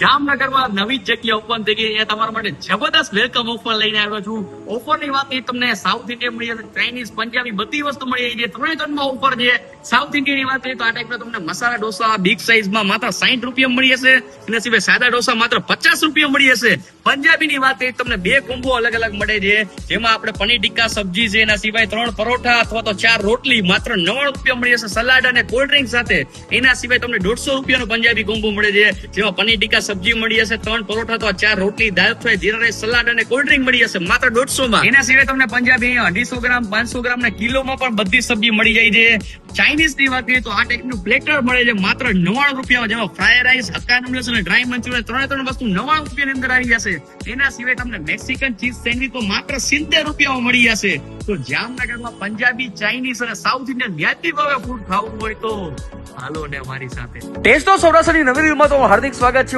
જામનગરમાં નવી જગ્યા ઓપન થઈ ગઈ. અહીંયા તમારા માટે જબરદસ્ત વેલકમ ઓફર લઈને આવ્યો છું. ઓફરની વાત એ તમને સાઉથ ઇન્ડિયન મળી જશે, ચાઇનીઝ, પંજાબી બધી વસ્તુ મળી જાય છે. ત્રણે ત્રણમાં ઓફર છે. સાઉથ ઇન્ડિયનની વાત કરીએ તો આ ટાઈપના તમને મસાલા ઢોસા બિગ સાઇઝમાં માત્ર 60 રૂપિયા મળી જશે. એના સિવાય સાદા ઢોસા માત્ર 50 રૂપિયા મળી જશે. પંજાબીની વાત કરીએ તમને બે કોમ્બો અલગ અલગ મળે છે, જેમાં આપણે પનીર ટિક્કા સબ્જી છે, એના સિવાય 3 પરોઠા અથવા તો 4 રોટલી માત્ર 99 રૂપિયા મળી જશે, સલાડ અને કોલ્ડ ડ્રિંક સાથે. એના સિવાય તમને 150 રૂપિયાનો પંજાબી કોમ્બો મળે છે, જેમાં પનીર ટિક્કા સબ્જી મળી જશે, 3 પરોઠા તો 4 રોટલી, દાળ ફ્રાય, જીરા રાઈસ, સલાડ અને કોલ્ડ ડ્રિંક મળી જશે માત્ર 150 માં. એના સિવાય તમને પંજાબી 250 ગ્રામ, 500 ગ્રામ ના કિલોમાં પણ બધી સબ્જી મળી જાય છે. ચાઇનીઝ ની વાત કરીએ તો આ ટાઈપનું પ્લેટર મળે છે માત્ર 99 રૂપિયામાં, જેમાં ફ્રાય રાઈસ, હક્કા નૂડલ્સ અને ડ્રાય મંચુરિયન ત્રણે વસ્તુ 99 રૂપિયાની અંદર આવી જશે. એના સિવાય તમને મેક્સિકન ચીઝ સેન્ડવિચ તો માત્ર 70 રૂપિયામાં મળી જશે. તો જામનગરમાં પંજાબી, ચાઇનીઝ અને સાઉથ ઇન્ડિયન વ્યાજબી ભાવે ફૂડ ખાવું હોય તો હાલો ને અમારી સાથે. ટેસ્ટ ઓફ સૌરાષ્ટ્રની નવી રીલમાં તો હાર્દિક સ્વાગત છે.